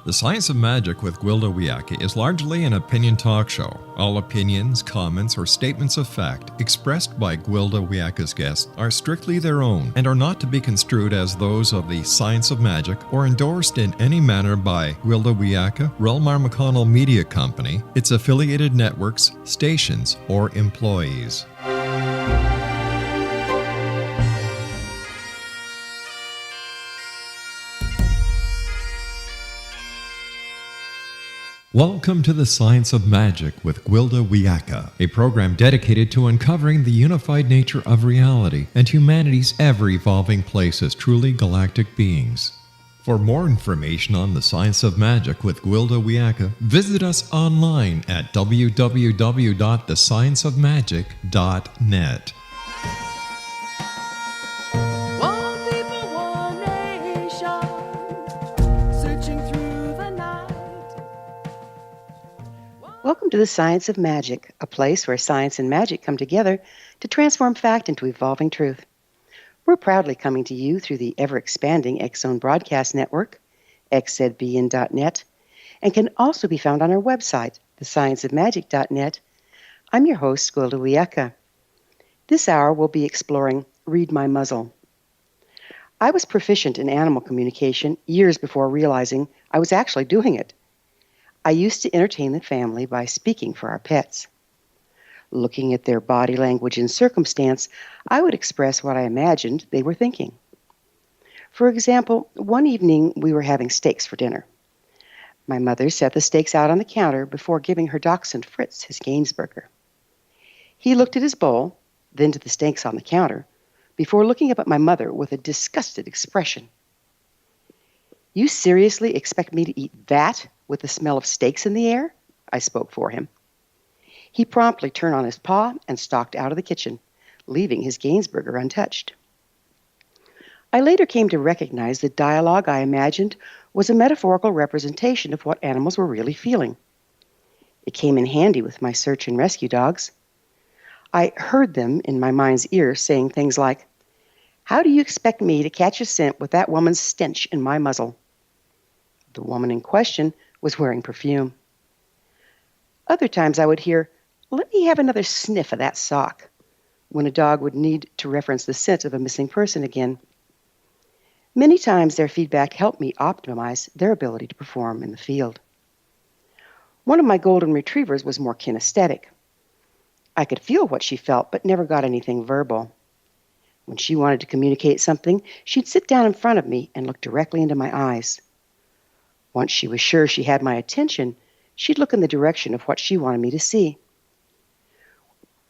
The Science of Magic with Gwilda Wiyaka is largely an opinion talk show. All opinions, comments, or statements of fact expressed by Gwilda Wiyaka's guests are strictly their own and are not to be construed as those of the Science of Magic or endorsed in any manner by Gwilda Wiyaka, Relmar McConnell Media Company, its affiliated networks, stations, or employees. Welcome to the Science of Magic with Gwilda Wiyaka, a program dedicated to uncovering the unified nature of reality and humanity's ever-evolving place as truly galactic beings. For more information on the Science of Magic with Gwilda Wiyaka, visit us online at www.thescienceofmagic.net. Welcome to the Science of Magic, a place where science and magic come together to transform fact into evolving truth. We're proudly coming to you through the ever-expanding X-Zone Broadcast Network, xzbn.net, and can also be found on our website, thescienceofmagic.net. I'm your host, Gwilda Wiyaka. This hour we'll be exploring Read My Muzzle. I was proficient in animal communication years before realizing I was actually doing it. I used to entertain the family by speaking for our pets. Looking at their body language and circumstance, I would express what I imagined they were thinking. For example, one evening we were having steaks for dinner. My mother set the steaks out on the counter before giving her dachshund Fritz his Gainsburger. He looked at his bowl, then to the steaks on the counter, before looking up at my mother with a disgusted expression. "You seriously expect me to eat that with the smell of steaks in the air?" I spoke for him. He promptly turned on his paw and stalked out of the kitchen, leaving his Gainsburger untouched. I later came to recognize the dialogue I imagined was a metaphorical representation of what animals were really feeling. It came in handy with my search and rescue dogs. I heard them in my mind's ear saying things like, "How do you expect me to catch a scent with that woman's stench in my muzzle?" The woman in question was wearing perfume. Other times I would hear, "Let me have another sniff of that sock," when a dog would need to reference the scent of a missing person again. Many times their feedback helped me optimize their ability to perform in the field. One of my golden retrievers was more kinesthetic. I could feel what she felt, but never got anything verbal. When she wanted to communicate something, she'd sit down in front of me and look directly into my eyes. Once she was sure she had my attention, she'd look in the direction of what she wanted me to see.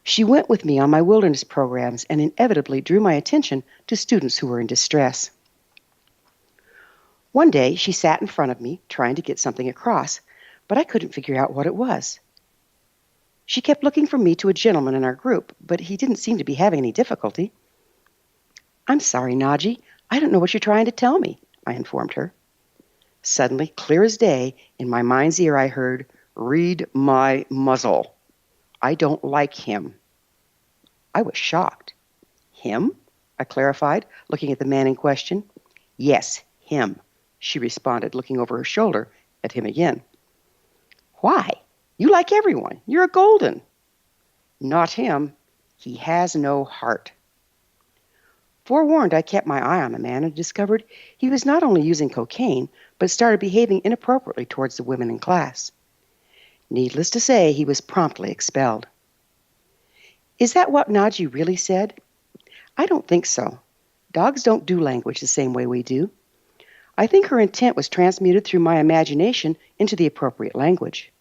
She went with me on my wilderness programs and inevitably drew my attention to students who were in distress. One day, she sat in front of me, trying to get something across, but I couldn't figure out what it was. She kept looking from me to a gentleman in our group, but he didn't seem to be having any difficulty. "I'm sorry, Naji, I don't know what you're trying to tell me," I informed her. Suddenly, clear as day, in my mind's ear I heard, "Read my muzzle. I don't like him." I was shocked. "Him?" I clarified, looking at the man in question. "Yes, him," she responded, looking over her shoulder at him again. "Why? You like everyone. You're a golden." "Not him. He has no heart." Forewarned, I kept my eye on the man and discovered he was not only using cocaine, but started behaving inappropriately towards the women in class. Needless to say, he was promptly expelled. Is that what Naji really said? I don't think so. Dogs don't do language the same way we do. I think her intent was transmuted through my imagination into the appropriate language.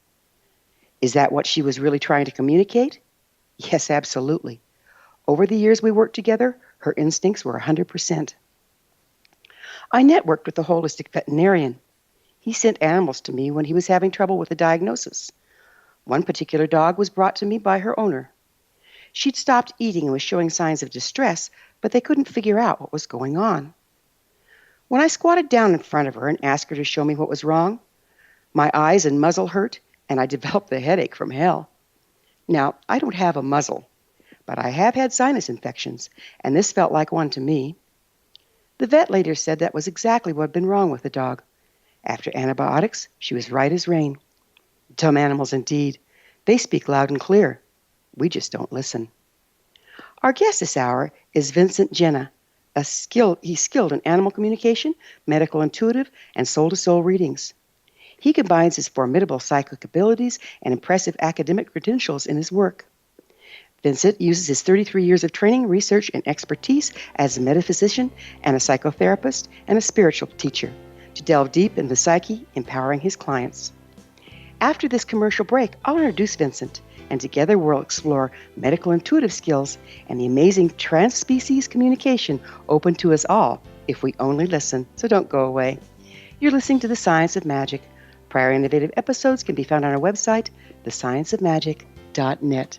Is that what she was really trying to communicate? Yes, absolutely. Over the years we worked together, her instincts were 100%. I networked with a holistic veterinarian. He sent animals to me when he was having trouble with a diagnosis. One particular dog was brought to me by her owner. She'd stopped eating and was showing signs of distress, but they couldn't figure out what was going on. When I squatted down in front of her and asked her to show me what was wrong, my eyes and muzzle hurt, and I developed a headache from hell. Now, I don't have a muzzle, but I have had sinus infections, and this felt like one to me. The vet later said that was exactly what had been wrong with the dog. After antibiotics, she was right as rain. Dumb animals indeed. They speak loud and clear. We just don't listen. Our guest this hour is VINCENT GENNA. He's skilled in animal communication, medical intuitive, and soul-to-soul readings. He combines his formidable psychic abilities and impressive academic credentials in his work. Vincent uses his 33 years of training, research, and expertise as a metaphysician and a psychotherapist and a spiritual teacher to delve deep into the psyche, empowering his clients. After this commercial break, I'll introduce Vincent, and together we'll explore medical intuitive skills and the amazing trans-species communication open to us all if we only listen, so don't go away. You're listening to The Science of Magic. Prior innovative episodes can be found on our website, thescienceofmagic.net.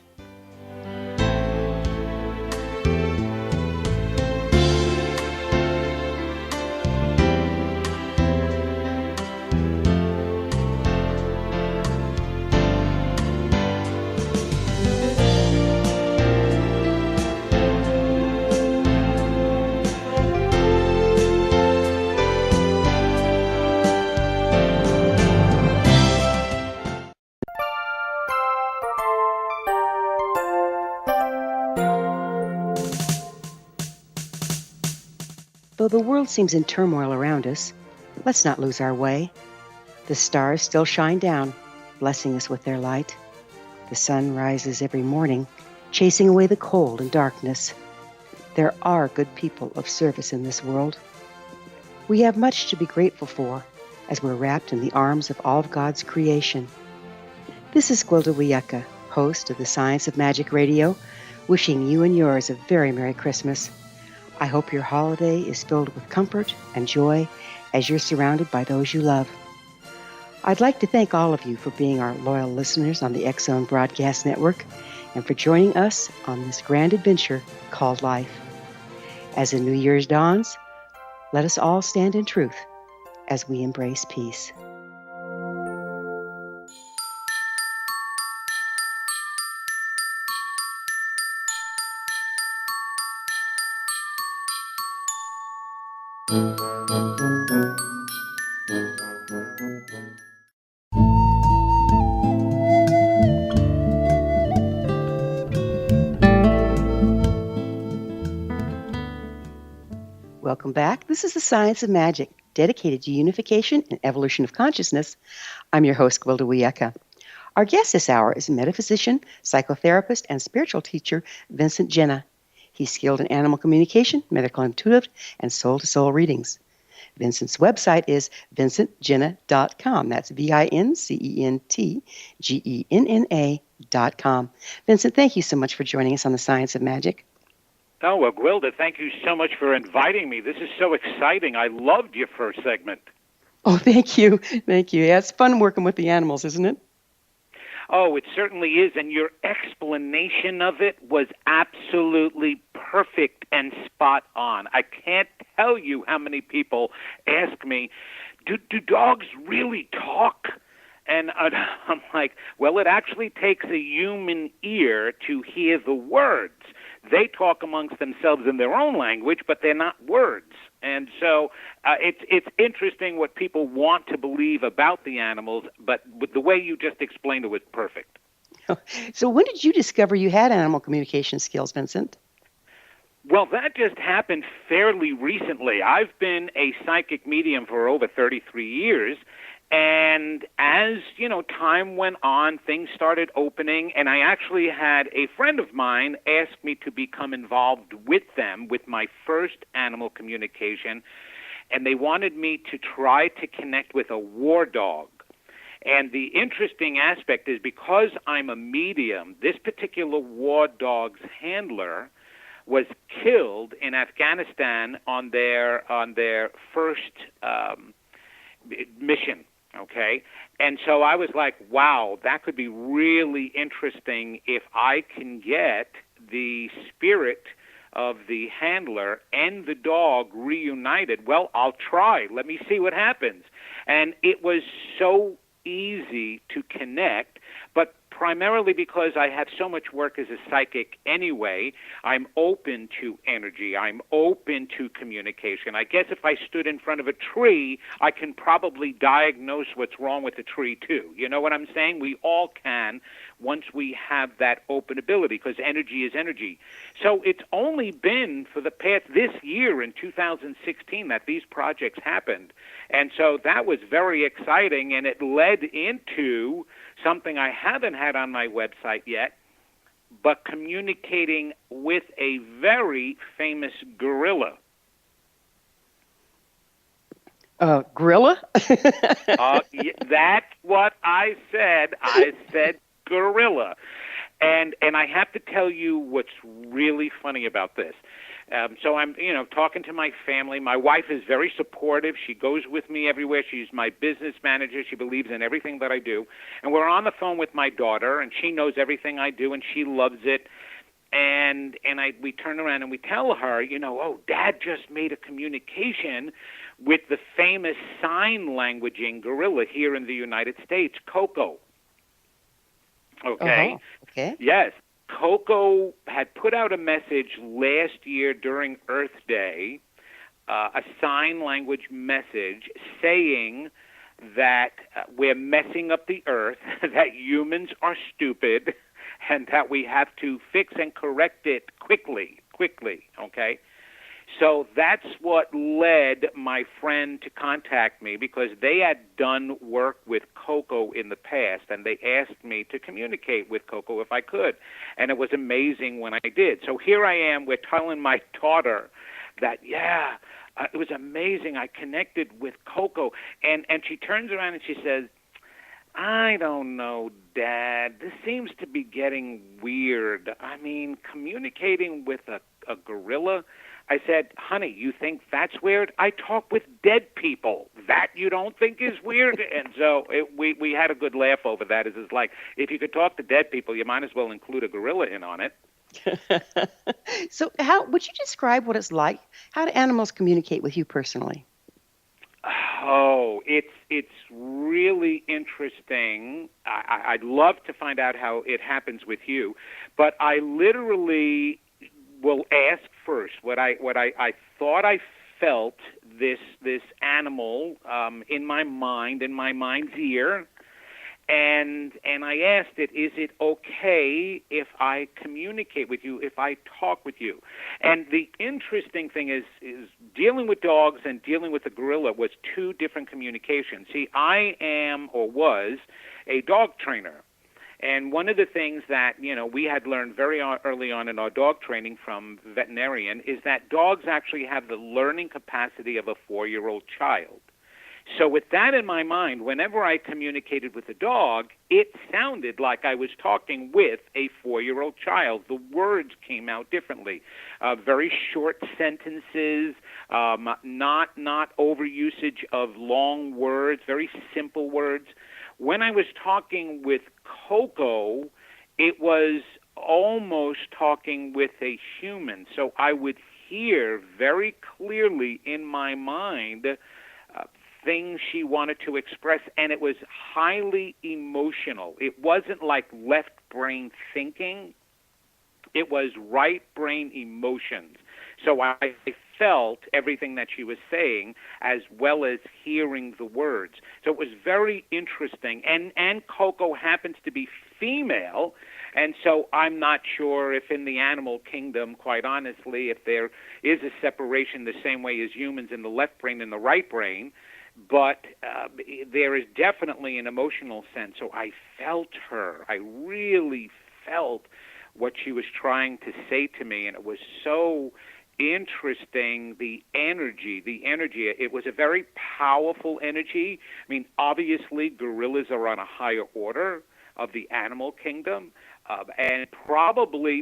Though the world seems in turmoil around us, let's not lose our way. The stars still shine down, blessing us with their light. The sun rises every morning, chasing away the cold and darkness. There are good people of service in this world. We have much to be grateful for as we're wrapped in the arms of all of God's creation. This is Gwilda Wiyaka, host of the Science of Magic Radio, wishing you and yours a very Merry Christmas. I hope your holiday is filled with comfort and joy as you're surrounded by those you love. I'd like to thank all of you for being our loyal listeners on the X-Zone Broadcast Network and for joining us on this grand adventure called life. As the New Year's dawns, let us all stand in truth as we embrace peace. Welcome back. This is The Science of Magic, dedicated to unification and evolution of consciousness. I'm your host, Gwilda Wiyaka. Our guest this hour is metaphysician, psychotherapist, and spiritual teacher VINCENT GENNA. He's skilled in animal communication, medical intuitive, and soul-to-soul readings. Vincent's website is vincentgenna.com. That's VINCENTGENNA.com. Vincent, thank you so much for joining us on The Science of Magic. Oh, well, Gwilda, thank you so much for inviting me. This is so exciting. I loved your first segment. Oh, thank you. Thank you. Yeah, it's fun working with the animals, isn't it? Oh, it certainly is, and your explanation of it was absolutely perfect and spot on. I can't tell you how many people ask me, do dogs really talk? And I'm like, well, it actually takes a human ear to hear the words. They talk amongst themselves in their own language, but they're not words. And so it's interesting what people want to believe about the animals, but with the way you just explained it was perfect. So when did you discover you had animal communication skills, Vincent? Well, that just happened fairly recently. I've been a psychic medium for over 33 years. And as, time went on, things started opening, and I actually had a friend of mine ask me to become involved with them with my first animal communication, and they wanted me to try to connect with a war dog. And the interesting aspect is because I'm a medium, this particular war dog's handler was killed in Afghanistan on their first mission. Okay, and so I was like, wow, that could be really interesting if I can get the spirit of the handler and the dog reunited. Well, I'll try. Let me see what happens. And it was so easy to connect, but primarily because I have so much work as a psychic anyway. I'm open to energy. I'm open to communication. I guess if I stood in front of a tree, I can probably diagnose what's wrong with the tree too. You know what I'm saying? We all can once we have that open ability, because energy is energy. So it's only been for the past this year in 2016 that these projects happened. And so that was very exciting, and it led into something I haven't had on my website yet, but communicating with a very famous gorilla. Gorilla? That's what I said. I said gorilla. And I have to tell you what's really funny about this. So I'm, talking to my family. My wife is very supportive. She goes with me everywhere. She's my business manager. She believes in everything that I do. And we're on the phone with my daughter, and she knows everything I do, and she loves it. And we turn around and we tell her, oh, Dad just made a communication with the famous sign languaging gorilla here in the United States, Coco. Okay? Okay. Yes. Coco had put out a message last year during Earth Day, a sign language message saying that we're messing up the Earth, that humans are stupid, and that we have to fix and correct it quickly, okay? So that's what led my friend to contact me, because they had done work with Coco in the past, and they asked me to communicate with Coco if I could. And it was amazing when I did. So here I am, we're telling my daughter that, it was amazing. I connected with Coco. And she turns around and she says, I don't know, Dad. This seems to be getting weird. I mean, communicating with a gorilla. I said, honey, you think that's weird? I talk with dead people. That you don't think is weird? And so we had a good laugh over that. It's like, if you could talk to dead people, you might as well include a gorilla in on it. So how would you describe what it's like? How do animals communicate with you personally? Oh, it's really interesting. I'd love to find out how it happens with you, but I literally will ask first what I thought I felt this animal in my mind's ear, and I asked it, is it okay if I communicate with you, if I talk with you? And the interesting thing is dealing with dogs and dealing with a gorilla was two different communications. See, I am or was a dog trainer. And one of the things that, we had learned very early on in our dog training from veterinarian is that dogs actually have the learning capacity of a 4-year-old child. So with that in my mind, whenever I communicated with a dog, it sounded like I was talking with a 4-year-old child. The words came out differently. Very short sentences, not overusage of long words, very simple words. When I was talking with Coco, it was almost talking with a human. So I would hear very clearly in my mind things she wanted to express, and it was highly emotional. It wasn't like left brain thinking. It was right brain emotions. So I felt everything that she was saying as well as hearing the words. So it was very interesting. And Coco happens to be female, and so I'm not sure if in the animal kingdom, quite honestly, if there is a separation the same way as humans in the left brain and the right brain, but there is definitely an emotional sense. So I felt her. I really felt what she was trying to say to me, and it was so interesting, the energy. It was a very powerful energy. I mean, obviously, gorillas are on a higher order of the animal kingdom, and probably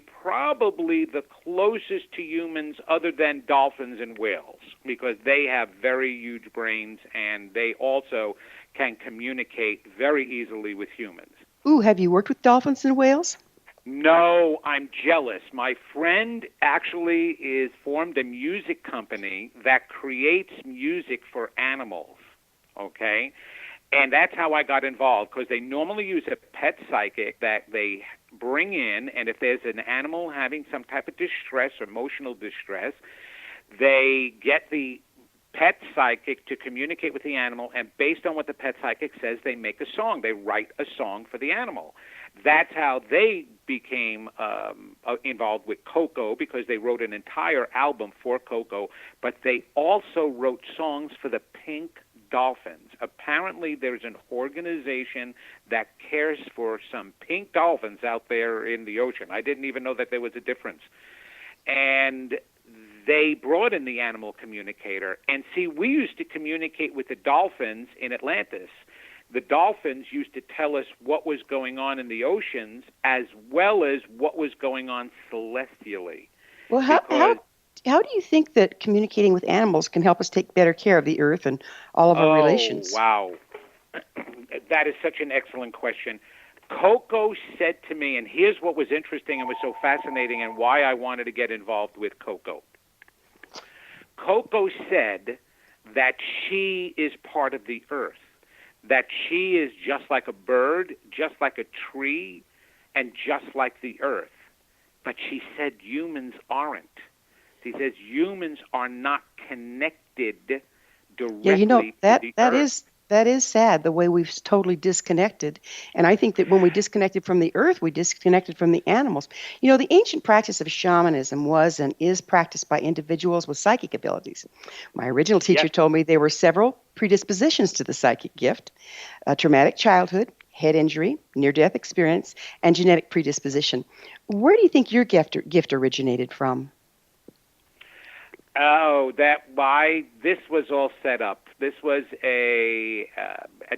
the closest to humans other than dolphins and whales, because they have very huge brains, and they also can communicate very easily with humans. Ooh, have you worked with dolphins and whales? No, I'm jealous. My friend actually is formed a music company that creates music for animals, okay? And that's how I got involved, because they normally use a pet psychic that they bring in, and if there's an animal having some type of distress or emotional distress, they get the pet psychic to communicate with the animal, and based on what the pet psychic says, they make a song. They write a song for the animal. That's how they became involved with Coco, because they wrote an entire album for Coco, but they also wrote songs for the pink dolphins. Apparently, there's an organization that cares for some pink dolphins out there in the ocean. I didn't even know that there was a difference. And they brought in the animal communicator. And see, we used to communicate with the dolphins in Atlantis. The dolphins used to tell us what was going on in the oceans as well as what was going on celestially. Well, how do you think that communicating with animals can help us take better care of the earth and all of our relations? Oh, wow. That is such an excellent question. Coco said to me, and here's what was interesting and was so fascinating and why I wanted to get involved with Coco. Coco said that she is part of the earth, that she is just like a bird, just like a tree, and just like the earth. But she said humans aren't. She says humans are not connected directly to the earth. That is sad, the way we've totally disconnected. And I think that when we disconnected from the earth, we disconnected from the animals. You know, the ancient practice of shamanism was and is practiced by individuals with psychic abilities. My original teacher told me there were several predispositions to the psychic gift: a traumatic childhood, head injury, near-death experience, and genetic predisposition. Where do you think your gift originated from? Oh, this was all set up. This was a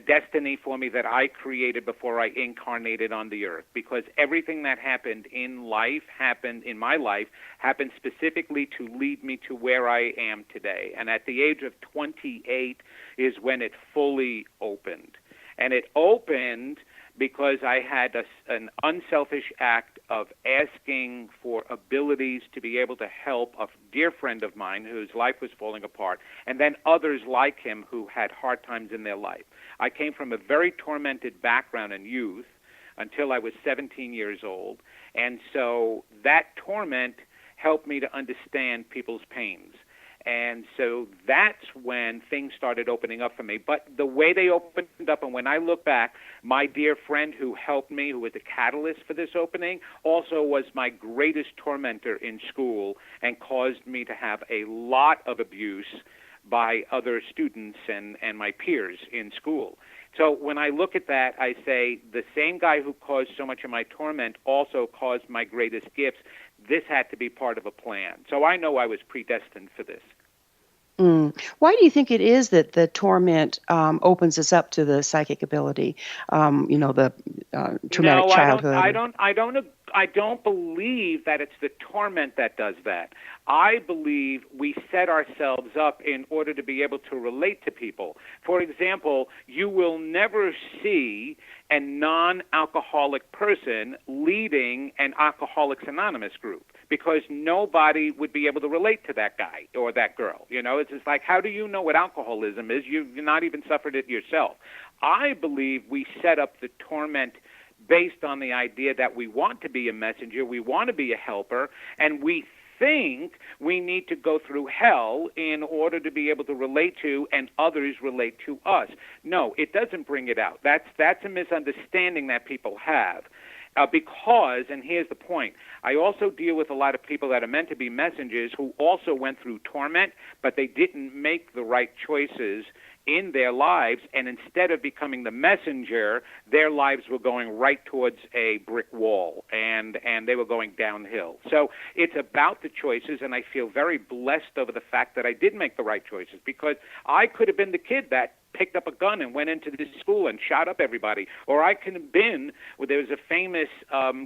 destiny for me that I created before I incarnated on the earth, because everything that happened in my life, happened specifically to lead me to where I am today. And at the age of 28 is when it fully opened. And it opened because I had an unselfish act of asking for abilities to be able to help a dear friend of mine whose life was falling apart, and then others like him who had hard times in their life. I came from a very tormented background in youth until I was 17 years old, and so that torment helped me to understand people's pains. And so that's when things started opening up for me. But the way they opened up, and when I look back, my dear friend who helped me, who was the catalyst for this opening, also was my greatest tormentor in school and caused me to have a lot of abuse by other students and my peers in school. So when I look at that, I say the same guy who caused so much of my torment also caused my greatest gifts. This had to be part of a plan. So I know I was predestined for this. Why do you think it is that the torment opens us up to the psychic ability? The traumatic childhood. I don't believe that it's the torment that does that. I believe we set ourselves up in order to be able to relate to people. For example, you will never see a non-alcoholic person leading an Alcoholics Anonymous group, because nobody would be able to relate to that guy or that girl. You know, it's just like, how do you know what alcoholism is? You've not even suffered it yourself. I believe we set up the torment based on the idea that we want to be a messenger, we want to be a helper, and we think we need to go through hell in order to be able to relate to and others relate to us. No, it doesn't bring it out. That's a misunderstanding that people have. Because, and here's the point, I also deal with a lot of people that are meant to be messengers who also went through torment, but they didn't make the right choices in their lives, and instead of becoming the messenger, their lives were going right towards a brick wall, and they were going downhill. So it's about the choices, and I feel very blessed over the fact that I did make the right choices, because I could have been the kid that picked up a gun and went into this school and shot up everybody. Or I could have been, there was a famous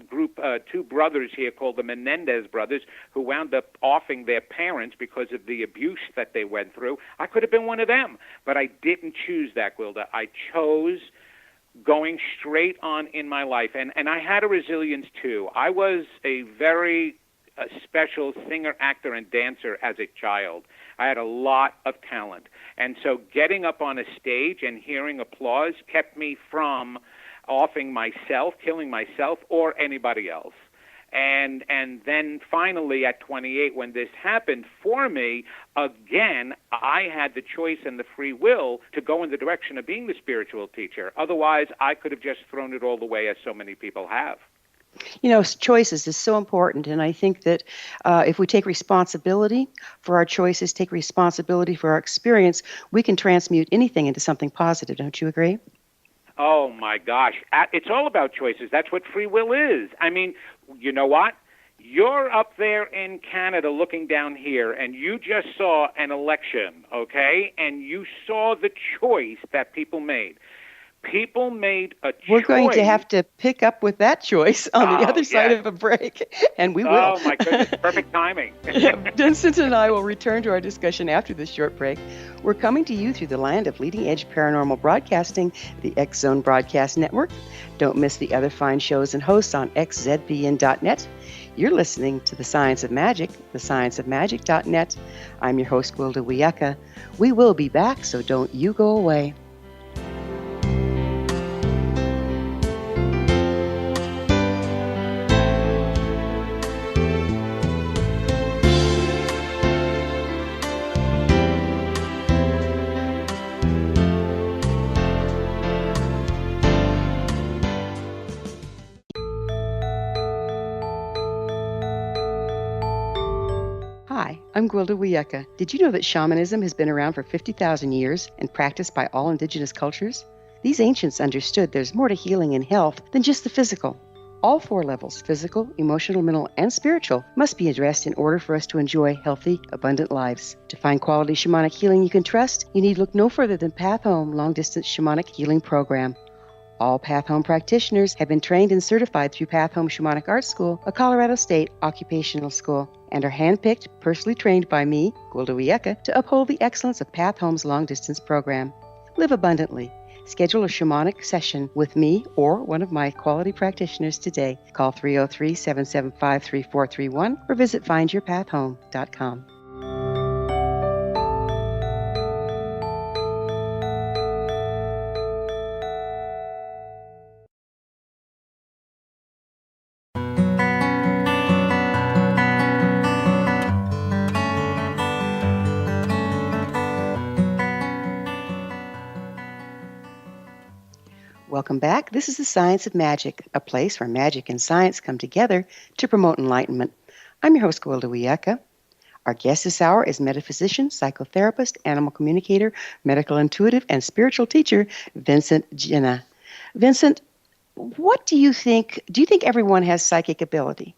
group, two brothers here called the Menendez brothers, who wound up offing their parents because of the abuse that they went through. I could have been one of them, but I didn't choose that, Gwilda. I chose going straight on in my life, and I had a resilience too. I was a very special singer, actor, and dancer as a child. I had a lot of talent. And so getting up on a stage and hearing applause kept me from offing myself, killing myself, or anybody else. And then finally at 28, when this happened for me, again, I had the choice and the free will to go in the direction of being the spiritual teacher. Otherwise, I could have just thrown it all away, as so many people have. You know, choices is so important, and I think that if we take responsibility for our choices, take responsibility for our experience, we can transmute anything into something positive. Don't you agree? Oh, my gosh. It's all about choices. That's what free will is. I mean, you know what? You're up there in Canada looking down here, and you just saw an election, okay? And you saw the choice that people made. People made a choice. We're going to have to pick up with that choice on the other side of a break, and we will. Oh, my goodness. Perfect timing. Vincent and I will return to our discussion after this short break. We're coming to you through the land of leading-edge paranormal broadcasting, the X Zone Broadcast Network. Don't miss the other fine shows and hosts on xzbn.net. You're listening to The Science of Magic, thescienceofmagic.net. I'm your host, Gwilda Wiyaka. We will be back, so don't you go away. Hi, I'm Gwilda Wiyaka. Did you know that shamanism has been around for 50,000 years and practiced by all indigenous cultures? These ancients understood there's more to healing and health than just the physical. All 4 levels, physical, emotional, mental, and spiritual, must be addressed in order for us to enjoy healthy, abundant lives. To find quality shamanic healing you can trust, you need look no further than Path Home Long-Distance Shamanic Healing Program. All Path Home practitioners have been trained and certified through Path Home Shamanic Art School, a Colorado State occupational school, and are handpicked, personally trained by me, Gwilda Wiyaka, to uphold the excellence of Path Home's long-distance program. Live abundantly. Schedule a shamanic session with me or one of my quality practitioners today. Call 303-775-3431 or visit findyourpathhome.com. Welcome back. This is The Science of Magic, a place where magic and science come together to promote enlightenment. I'm your host, Gwilda Wiyaka. Our guest this hour is metaphysician, psychotherapist, animal communicator, medical intuitive, and spiritual teacher, Vincent Genna. Vincent, what do you think? Do you think everyone has psychic ability?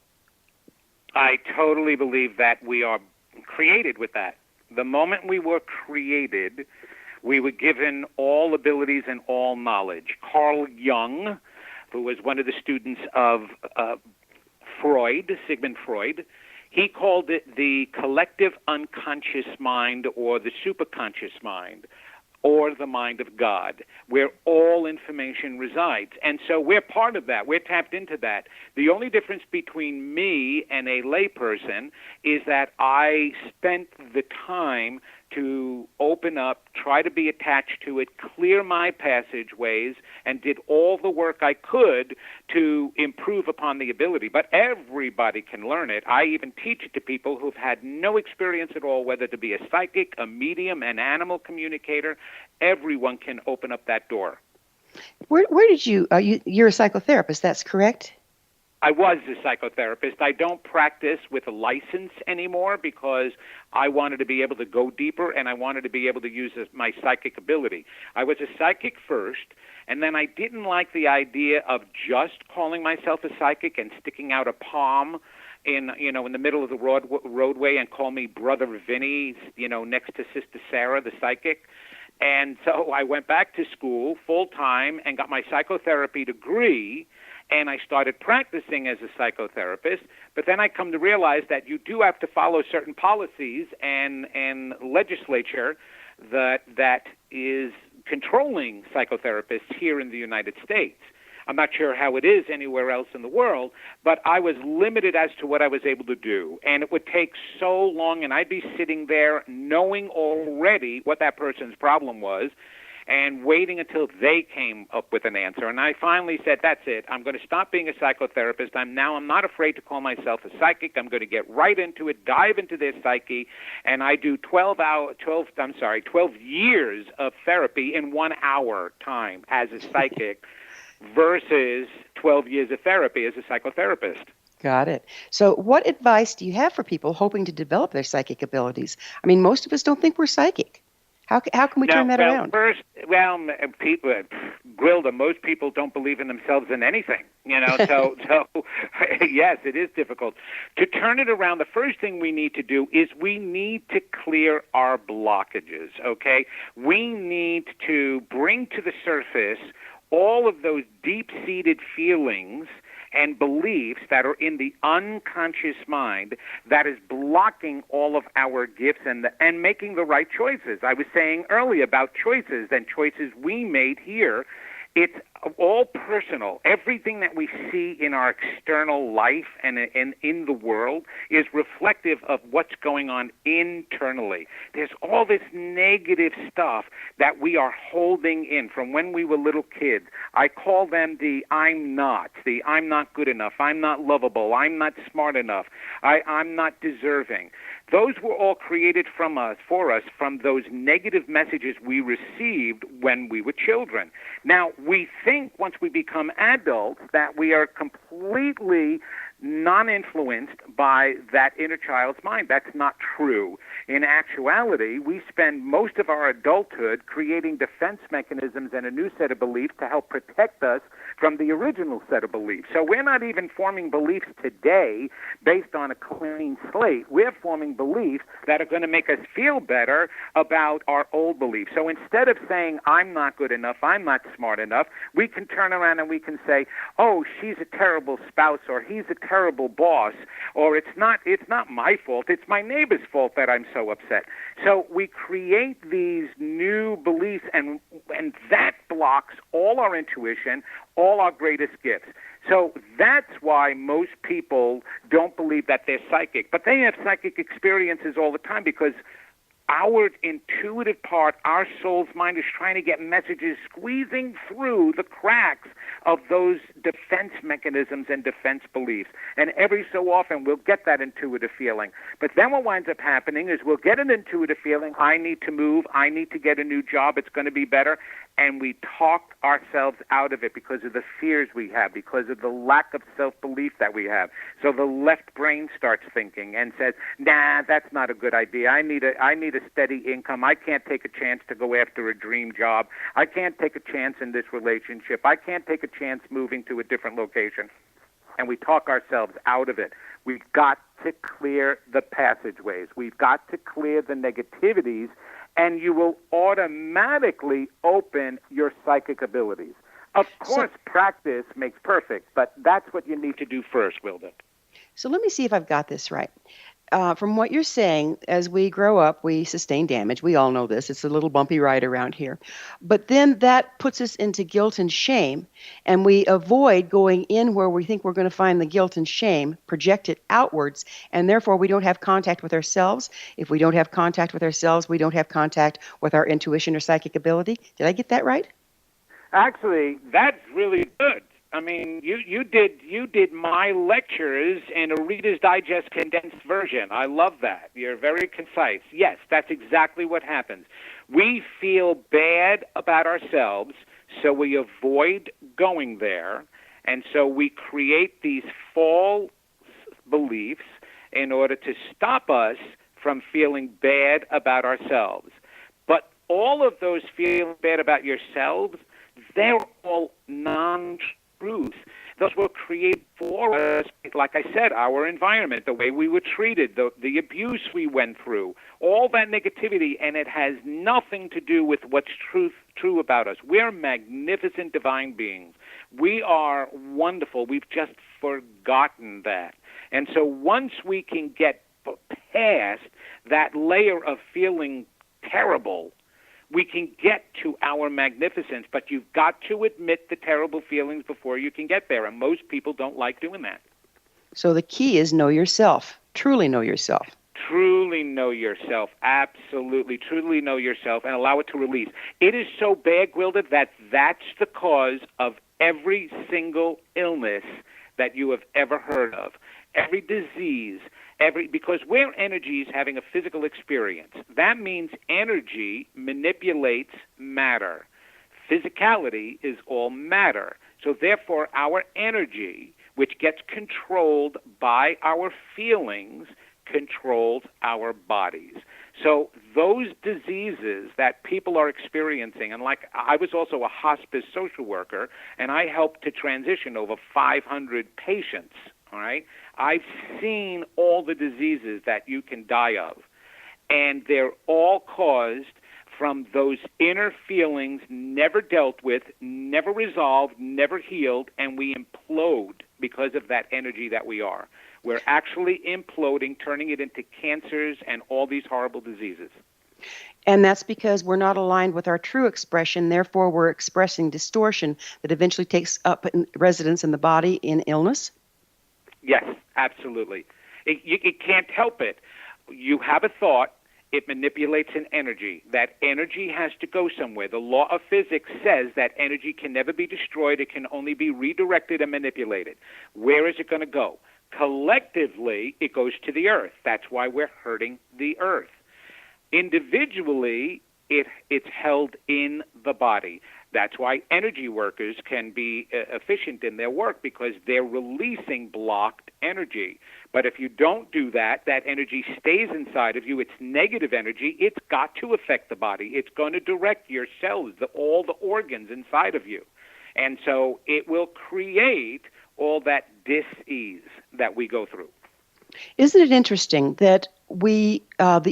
I totally believe that we are created with that. The moment we were created, we were given all abilities and all knowledge. Carl Jung, who was one of the students of Sigmund Freud, he called it the collective unconscious mind or the superconscious mind or the mind of God, where all information resides. And so we're part of that. We're tapped into that. The only difference between me and a layperson is that I spent the time to open up, try to be attached to it, clear my passageways, and did all the work I could to improve upon the ability. But everybody can learn it. I even teach it to people who've had no experience at all, whether to be a psychic, a medium, an animal communicator. Everyone can open up that door. Where did you're a psychotherapist, that's correct? I was a psychotherapist. I don't practice with a license anymore because I wanted to be able to go deeper and I wanted to be able to use my psychic ability. I was a psychic first, and then I didn't like the idea of just calling myself a psychic and sticking out a palm in the middle of the roadway and call me Brother Vinny, next to Sister Sarah, the psychic. And so I went back to school full-time and got my psychotherapy degree, and I started practicing as a psychotherapist. But then I come to realize that you do have to follow certain policies and legislature that is controlling psychotherapists here in the United States. I'm not sure how it is anywhere else in the world, but I was limited as to what I was able to do. And it would take so long, and I'd be sitting there knowing already what that person's problem was, and waiting until they came up with an answer. And I finally said, that's it. I'm going to stop being a psychotherapist. I'm not afraid to call myself a psychic. I'm going to get right into it, dive into their psyche, and I do 12 years of therapy in 1 hour time as a psychic versus 12 years of therapy as a psychotherapist. Got it. So what advice do you have for people hoping to develop their psychic abilities? I mean, most of us don't think we're psychic. How can we turn that around? People, Gwilda, most people don't believe in themselves in anything, so yes, it is difficult. To turn it around, the first thing we need to do is we need to clear our blockages, okay? We need to bring to the surface all of those deep-seated feelings and beliefs that are in the unconscious mind that is blocking all of our gifts and making the right choices. I was saying earlier about choices and choices we made here. It's all personal. Everything that we see in our external life and in the world is reflective of what's going on internally. There's all this negative stuff that we are holding in from when we were little kids. I call them the I'm not good enough, I'm not lovable, I'm not smart enough, I'm not deserving. Those were all created for us from those negative messages we received when we were children. Now, we think once we become adults that we are completely non-influenced by that inner child's mind. That's not true. In actuality, we spend most of our adulthood creating defense mechanisms and a new set of beliefs to help protect us from the original set of beliefs. So we're not even forming beliefs today based on a clean slate. We're forming beliefs that are going to make us feel better about our old beliefs. So instead of saying, I'm not good enough, I'm not smart enough, we can turn around and we can say, oh, she's a terrible spouse, or he's a terrible boss, or it's not my fault, it's my neighbor's fault that I'm so upset. So we create these new beliefs, and that blocks all our intuition, all our greatest gifts. So that's why most people don't believe that they're psychic. But they have psychic experiences all the time because our intuitive part, our soul's mind, is trying to get messages squeezing through the cracks of those defense mechanisms and defense beliefs. And every so often we'll get that intuitive feeling. But then what winds up happening is we'll get an intuitive feeling, I need to move, I need to get a new job, it's going to be better. And we talk ourselves out of it because of the fears we have, because of the lack of self-belief that we have. So the left brain starts thinking and says, nah, that's not a good idea. I need a steady income. I can't take a chance to go after a dream job. I can't take a chance in this relationship. I can't take a chance moving to a different location. And we talk ourselves out of it. We've got to clear the passageways. We've got to clear the negativities, and you will automatically open your psychic abilities. Of course, practice makes perfect, but that's what you need to do first, Gwilda. So let me see if I've got this right. From what you're saying, as we grow up, we sustain damage. We all know this. It's a little bumpy ride around here. But then that puts us into guilt and shame, and we avoid going in where we think we're going to find the guilt and shame, project it outwards, and therefore we don't have contact with ourselves. If we don't have contact with ourselves, we don't have contact with our intuition or psychic ability. Did I get that right? Actually, that's really good. I mean, you did my lectures in a Reader's Digest condensed version. I love that. You're very concise. Yes, that's exactly what happens. We feel bad about ourselves, so we avoid going there, and so we create these false beliefs in order to stop us from feeling bad about ourselves. But all of those feeling bad about yourselves, they're all non-truth. Those were created for us, like I said, our environment, the way we were treated, the abuse we went through, all that negativity, and it has nothing to do with what's true about us. We're magnificent divine beings. We are wonderful. We've just forgotten that. And so once we can get past that layer of feeling terrible, we can get to our magnificence, but you've got to admit the terrible feelings before you can get there, and most people don't like doing that. So the key is know yourself. Truly know yourself. Truly know yourself. Absolutely. Truly know yourself and allow it to release. It is so bad, Gwilda, that that's the cause of every single illness that you have ever heard of, every disease, because where energy is having a physical experience, that means energy manipulates matter. Physicality is all matter. So therefore, our energy, which gets controlled by our feelings, controls our bodies. So those diseases that people are experiencing, and like I was also a hospice social worker, and I helped to transition over 500 patients, all right? I've seen all the diseases that you can die of, and they're all caused from those inner feelings never dealt with, never resolved, never healed, and we implode because of that energy that we are. We're actually imploding, turning it into cancers and all these horrible diseases. And that's because we're not aligned with our true expression. Therefore, we're expressing distortion that eventually takes up residence in the body in illness? Yes, absolutely. It can't help it. You have a thought. It manipulates an energy. That energy has to go somewhere. The law of physics says that energy can never be destroyed. It can only be redirected and manipulated. Where is it going to go? Collectively, it goes to the earth. That's why we're hurting the earth. Individually, it's held in the body. That's why energy workers can be efficient in their work, because they're releasing blocked energy. But if you don't do that, that energy stays inside of you. It's negative energy. It's got to affect the body. It's going to direct your cells, all the organs inside of you. And so it will create all that dis-ease that we go through. Isn't it interesting that the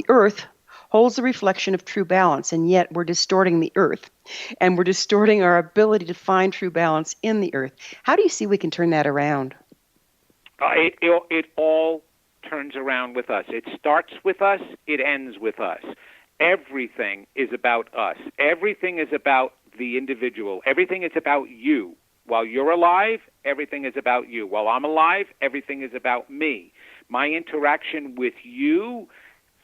earth holds the reflection of true balance, and yet we're distorting the earth, and we're distorting our ability to find true balance in the earth? How do you see we can turn that around? It all turns around with us. It starts with us. It ends with us. Everything is about us. Everything is about the individual. Everything is about you. While you're alive, everything is about you. While I'm alive, everything is about me. My interaction with you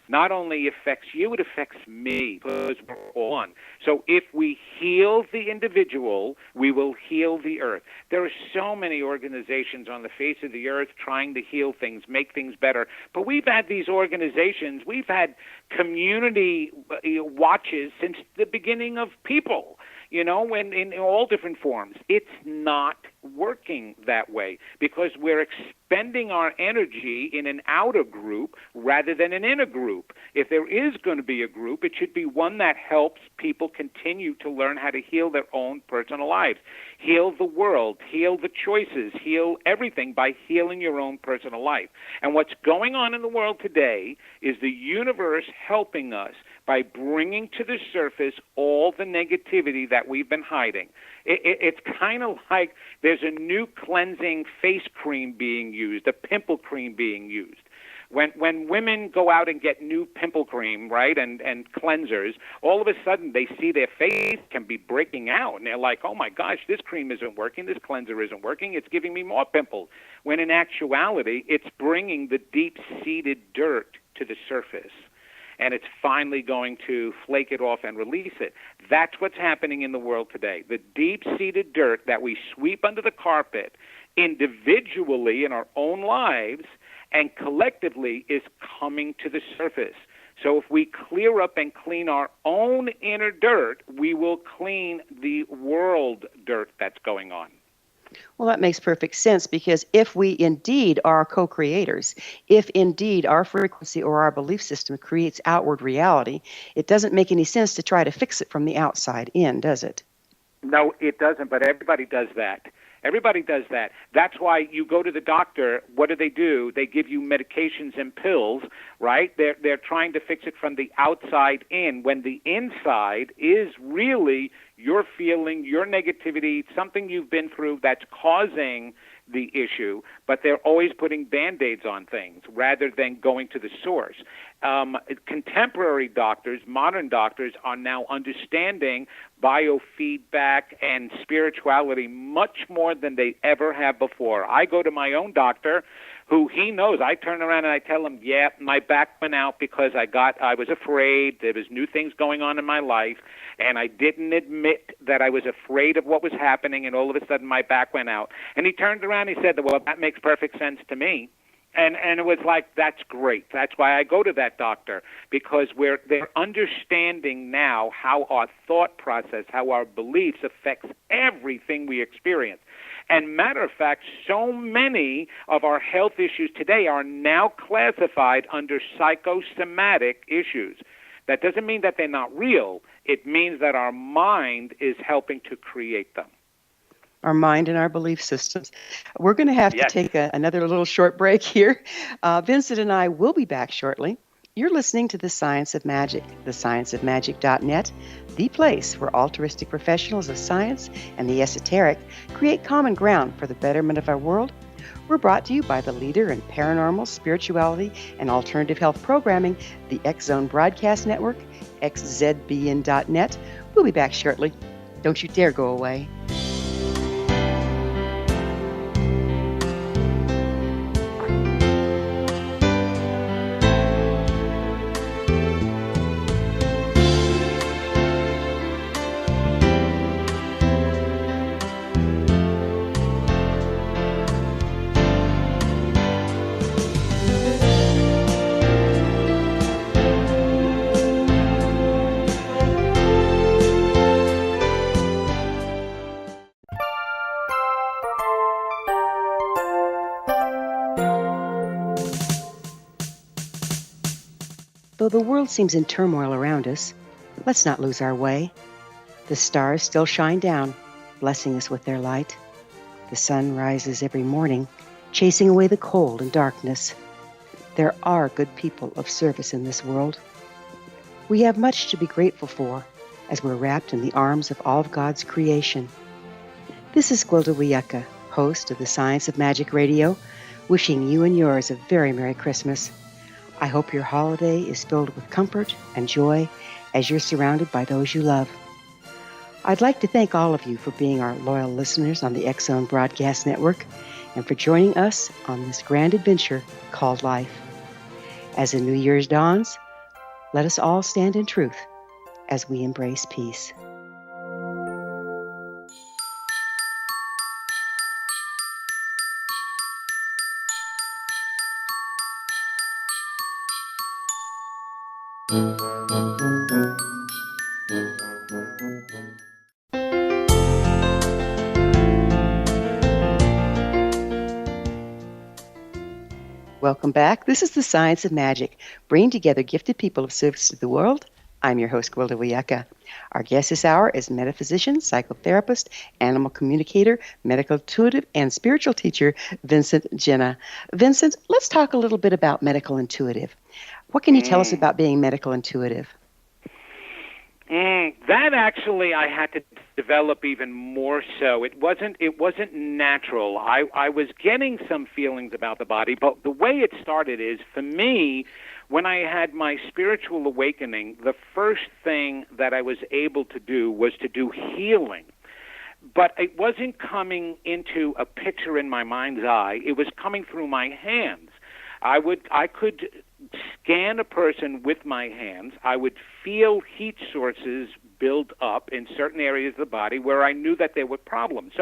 not only affects you, it affects me, because we're all one. So if we heal the individual, we will heal the earth. There are so many organizations on the face of the earth trying to heal things, make things better. But we've had these organizations, we've had community watches since the beginning of people, when in all different forms. It's not working that way, because we're expending our energy in an outer group rather than an inner group. If there is going to be a group, it should be one that helps people continue to learn how to heal their own personal lives, heal the world, heal the choices, heal everything by healing your own personal life. And what's going on in the world today is the universe helping us by bringing to the surface all the negativity that we've been hiding. It's kind of like there's a new cleansing face cream being used, a pimple cream being used. When women go out and get new pimple cream, right, and cleansers, all of a sudden they see their face can be breaking out, and they're like, oh my gosh, this cream isn't working, this cleanser isn't working, it's giving me more pimples. When in actuality, it's bringing the deep-seated dirt to the surface, and it's finally going to flake it off and release it. That's what's happening in the world today. The deep-seated dirt that we sweep under the carpet individually in our own lives and collectively is coming to the surface. So if we clear up and clean our own inner dirt, we will clean the world dirt that's going on. Well, that makes perfect sense, because if we indeed are co-creators, if indeed our frequency or our belief system creates outward reality, it doesn't make any sense to try to fix it from the outside in, does it? No, it doesn't, but everybody does that. Everybody does that. That's why you go to the doctor. What do? They give you medications and pills, right? They're trying to fix it from the outside in, when the inside is really your feeling, your negativity, something you've been through that's causing the issue, but they're always putting Band-Aids on things rather than going to the source. Contemporary doctors, modern doctors, are now understanding biofeedback and spirituality much more than they ever have before. I go to my own doctor, who he knows. I turn around and I tell him, yeah, my back went out because I was afraid. There was new things going on in my life, and I didn't admit that I was afraid of what was happening, and all of a sudden my back went out. And he turned around and he said, well, that makes perfect sense to me. And it was like, that's great. That's why I go to that doctor, because they're understanding now how our thought process, how our beliefs affects everything we experience. And matter of fact, so many of our health issues today are now classified under psychosomatic issues. That doesn't mean that they're not real. It means that our mind is helping to create them. Our mind and our belief systems. We're going to have to take another little short break here. Vincent and I will be back shortly. You're listening to The Science of Magic, thescienceofmagic.net, the place where altruistic professionals of science and the esoteric create common ground for the betterment of our world. We're brought to you by the leader in paranormal, spirituality, and alternative health programming, the X Zone Broadcast Network, xzbn.net. We'll be back shortly. Don't you dare go away. Though the world seems in turmoil around us, let's not lose our way. The stars still shine down, blessing us with their light. The sun rises every morning, chasing away the cold and darkness. There are good people of service in this world. We have much to be grateful for as we're wrapped in the arms of all of God's creation. This is Gwilda Wiyaka, host of the Science of Magic Radio, wishing you and yours a very Merry Christmas. I hope your holiday is filled with comfort and joy as you're surrounded by those you love. I'd like to thank all of you for being our loyal listeners on the X Zone Broadcast Network and for joining us on this grand adventure called life. As the New Year's dawns, let us all stand in truth as we embrace peace. Welcome back. This is The Science of Magic, bringing together gifted people of service to the world. I'm your host, Gwilda Wiyaka. Our guest this hour is metaphysician, psychotherapist, animal communicator, medical intuitive, and spiritual teacher, Vincent Genna. Vincent, let's talk a little bit about medical intuitive. What can you tell us about being medical intuitive? That actually I had to develop even more so. It wasn't natural. I was getting some feelings about the body, but the way it started is, for me, when I had my spiritual awakening, the first thing that I was able to do was to do healing. But it wasn't coming into a picture in my mind's eye. It was coming through my hands. I could scan a person with my hands. I would feel heat sources build up in certain areas of the body where I knew that there were problems.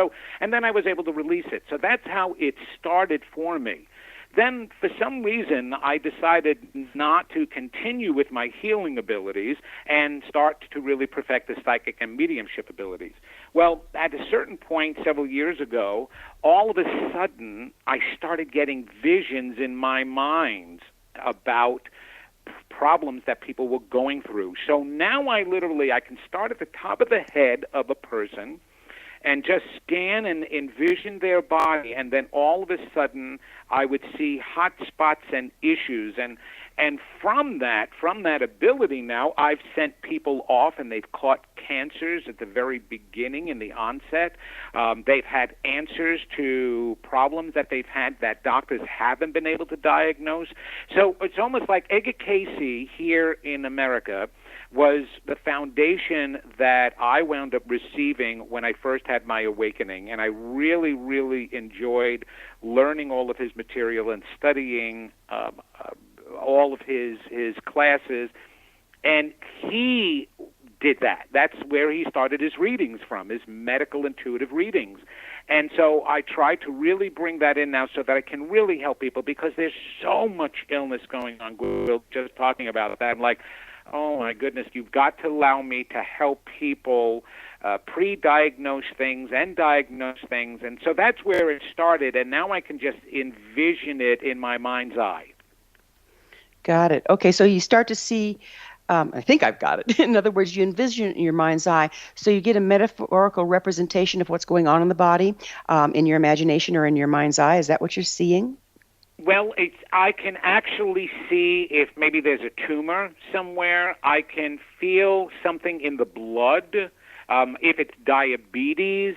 And then I was able to release it. So that's how it started for me. Then, for some reason, I decided not to continue with my healing abilities and start to really perfect the psychic and mediumship abilities. Well, at a certain point several years ago, all of a sudden, I started getting visions in my mind about problems that people were going through. So now I can start at the top of the head of a person, and just scan and envision their body, and then all of a sudden I would see hot spots and issues, and from that ability now, I've sent people off and they've caught cancers at the very beginning in the onset. They've had answers to problems that they've had that doctors haven't been able to diagnose. So it's almost like Edgar Cayce here in America was the foundation that I wound up receiving when I first had my awakening, and I really, really enjoyed learning all of his material and studying all of his classes, and he did that. That's where he started his readings from, his medical intuitive readings. And so I try to really bring that in now so that I can really help people, because there's so much illness going on. We're just talking about that. I'm like, oh my goodness, you've got to allow me to help people pre-diagnose things and diagnose things. And so that's where it started, and now I can just envision it in my mind's eye. Got it. Okay, so you start to see, I think I've got it. In other words, you envision it in your mind's eye, so you get a metaphorical representation of what's going on in the body in your imagination or in your mind's eye. Is that what you're seeing? Well, I can actually see if maybe there's a tumor somewhere. I can feel something in the blood. If it's diabetes,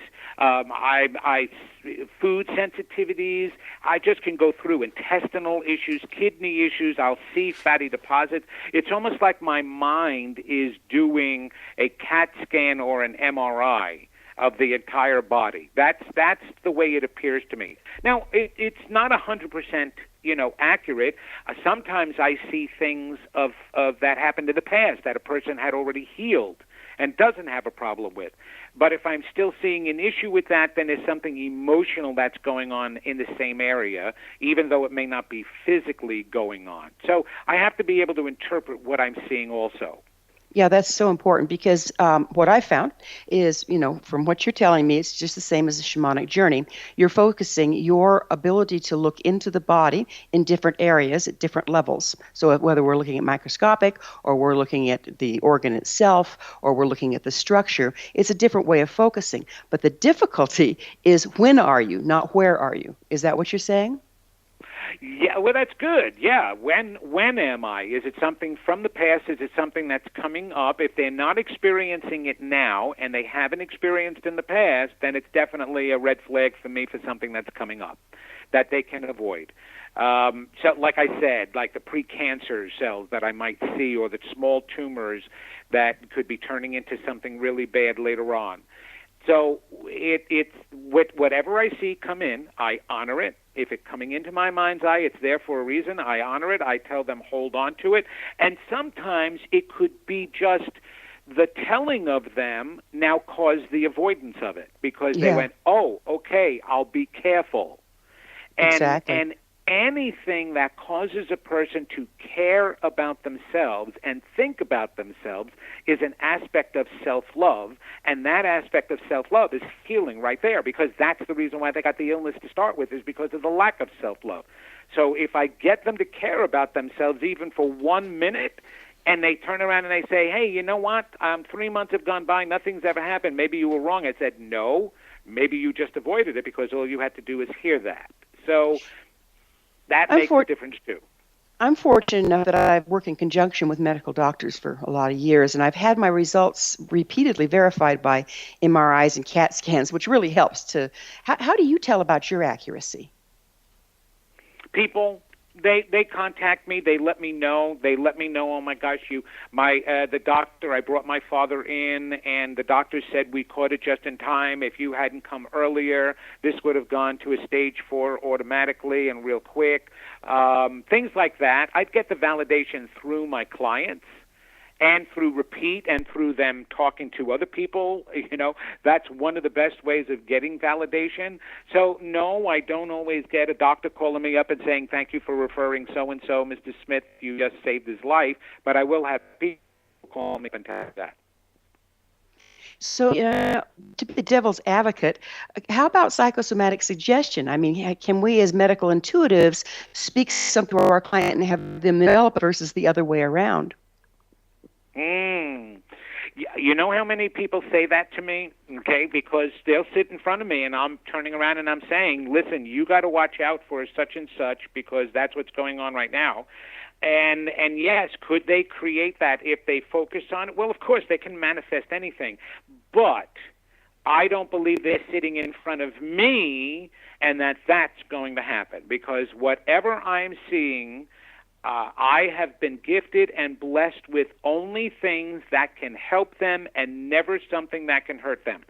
food sensitivities, I just can go through intestinal issues, kidney issues. I'll see fatty deposits. It's almost like my mind is doing a CAT scan or an MRI of the entire body. That's the way it appears to me. Now, it's not 100%, accurate. Sometimes I see things of that happened in the past that a person had already healed and doesn't have a problem with. But if I'm still seeing an issue with that, then there's something emotional that's going on in the same area, even though it may not be physically going on. So I have to be able to interpret what I'm seeing also. Yeah, that's so important, because what I found is, from what you're telling me, it's just the same as a shamanic journey. You're focusing your ability to look into the body in different areas at different levels. So whether we're looking at microscopic, or we're looking at the organ itself, or we're looking at the structure, it's a different way of focusing. But the difficulty is, when are you, not where are you? Is that what you're saying? Yeah, well, that's good. Yeah, when am I? Is it something from the past? Is it something that's coming up? If they're not experiencing it now and they haven't experienced in the past, then it's definitely a red flag for me for something that's coming up that they can avoid. So like I said, like the precancer cells that I might see, or the small tumors that could be turning into something really bad later on. So it's whatever I see come in, I honor it. If it's coming into my mind's eye, it's there for a reason. I honor it. I tell them, hold on to it. And sometimes it could be just the telling of them now caused the avoidance of it, because they went, oh, okay, I'll be careful. Exactly. And anything that causes a person to care about themselves and think about themselves is an aspect of self-love, and that aspect of self-love is healing right there, because that's the reason why they got the illness to start with, is because of the lack of self-love. So if I get them to care about themselves even for 1 minute, and they turn around and they say, hey, you know what, 3 months have gone by, nothing's ever happened, maybe you were wrong. I said, no, maybe you just avoided it because all you had to do is hear that. So that makes a difference too. I'm fortunate enough that I've worked in conjunction with medical doctors for a lot of years, and I've had my results repeatedly verified by MRIs and CAT scans, which really helps to... How do you tell about your accuracy? People, they contact me. They let me know. Oh my gosh, the doctor. I brought my father in, and the doctor said we caught it just in time. If you hadn't come earlier, this would have gone to a stage 4 automatically and real quick. Things like that. I'd get the validation through my clients, and through repeat, and through them talking to other people. That's one of the best ways of getting validation. So, no, I don't always get a doctor calling me up and saying, thank you for referring so-and-so, Mr. Smith, you just saved his life. But I will have people call me and tell that. So, to be the devil's advocate, how about psychosomatic suggestion? I mean, can we as medical intuitives speak something to our client and have them develop versus the other way around? You know how many people say that to me, okay? Because they'll sit in front of me and I'm turning around and I'm saying, listen, you got to watch out for such and such because that's what's going on right now. And yes, could they create that if they focus on it? Well, of course, they can manifest anything. But I don't believe they're sitting in front of me and that's going to happen, because whatever I'm seeing, I have been gifted and blessed with only things that can help them and never something that can hurt them.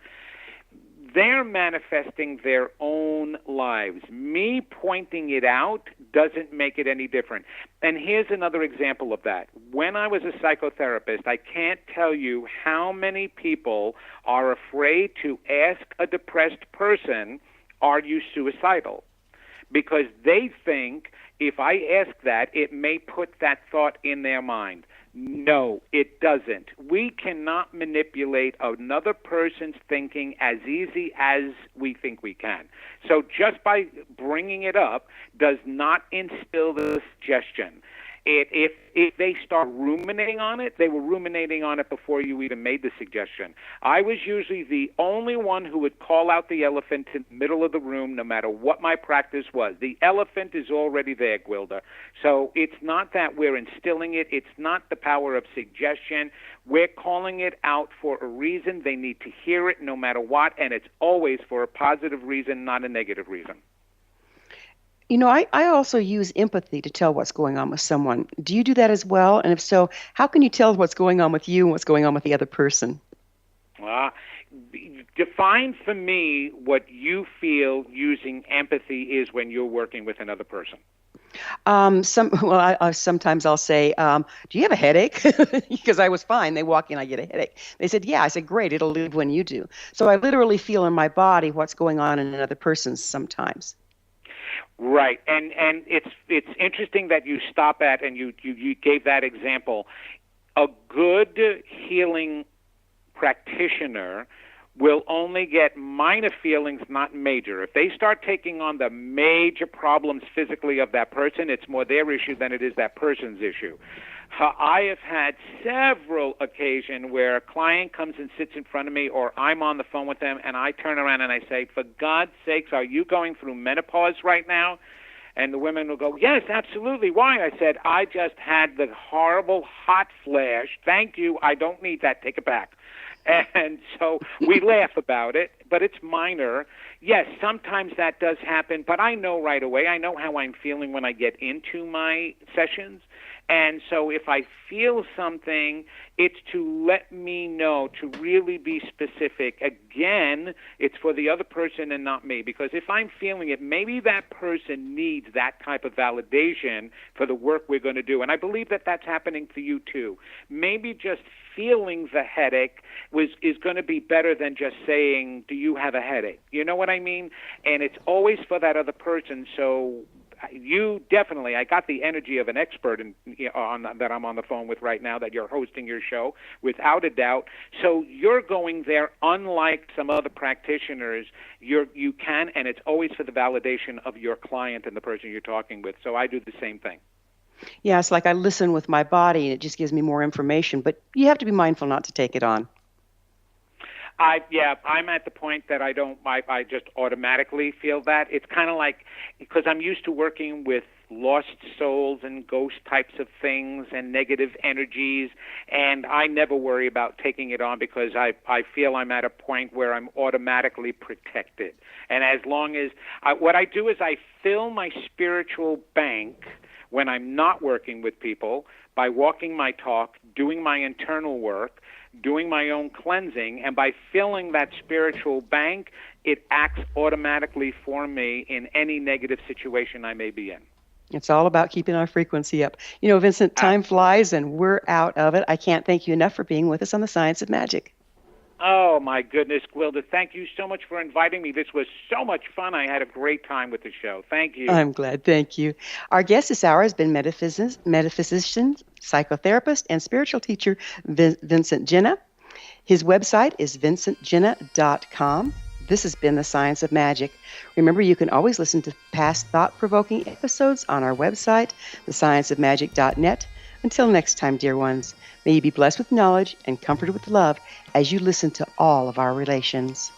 They're manifesting their own lives. Me pointing it out doesn't make it any different. And here's another example of that. When I was a psychotherapist, I can't tell you how many people are afraid to ask a depressed person, are you suicidal? Because they think if I ask that, it may put that thought in their mind. No, it doesn't. We cannot manipulate another person's thinking as easy as we think we can. So just by bringing it up does not instill the suggestion. If they start ruminating on it, they were ruminating on it before you even made the suggestion. I was usually the only one who would call out the elephant in the middle of the room, no matter what my practice was. The elephant is already there, Gwilda. So it's not that we're instilling it. It's not the power of suggestion. We're calling it out for a reason. They need to hear it no matter what, and it's always for a positive reason, not a negative reason. You know, I also use empathy to tell what's going on with someone. Do you do that as well? And if so, how can you tell what's going on with you and what's going on with the other person? Define for me what you feel using empathy is when you're working with another person. Sometimes I'll say, do you have a headache? Because I was fine. They walk in, I get a headache. They said, yeah. I said, great, it'll leave when you do. So I literally feel in my body what's going on in another person's sometimes. Right, and it's interesting that you stop at and you gave that example. A good healing practitioner will only get minor feelings, not major. If they start taking on the major problems physically of that person, it's more their issue than it is that person's issue. I have had several occasions where a client comes and sits in front of me, or I'm on the phone with them, and I turn around and I say, for God's sakes, are you going through menopause right now? And the women will go, yes, absolutely. Why? I said, I just had the horrible hot flash. Thank you. I don't need that. Take it back. And so we laugh about it, but it's minor. Yes, sometimes that does happen, but I know right away. I know how I'm feeling when I get into my sessions. And so if I feel something, it's to let me know, to really be specific. Again, it's for the other person and not me, because if I'm feeling it, maybe that person needs that type of validation for the work we're going to do. And I believe that that's happening for you too. Maybe just feeling the headache is going to be better than just saying, do you have a headache? You know what I mean? And it's always for that other person. So you definitely, I got the energy of an expert that I'm on the phone with right now, that you're hosting your show, without a doubt. So you're going there, unlike some other practitioners. You can, and it's always for the validation of your client and the person you're talking with. So I do the same thing. Yeah, it's like I listen with my body, and it just gives me more information. But you have to be mindful not to take it on. I'm at the point that I just automatically feel that. It's kind of like, because I'm used to working with lost souls and ghost types of things and negative energies, and I never worry about taking it on because I feel I'm at a point where I'm automatically protected. And as long as, what I do is I fill my spiritual bank when I'm not working with people by walking my talk, doing my internal work, doing my own cleansing, and by filling that spiritual bank, it acts automatically for me in any negative situation I may be in. It's all about keeping our frequency up. You know, Vincent, time flies and we're out of it. I can't thank you enough for being with us on The Science of Magic. Oh, my goodness, Gwilda, thank you so much for inviting me. This was so much fun. I had a great time with the show. Thank you. I'm glad. Thank you. Our guest this hour has been metaphysician, psychotherapist, and spiritual teacher Vincent Genna. His website is vincentgenna.com. This has been The Science of Magic. Remember, you can always listen to past thought-provoking episodes on our website, thescienceofmagic.net. Until next time, dear ones, may you be blessed with knowledge and comforted with love as you listen to all of our relations.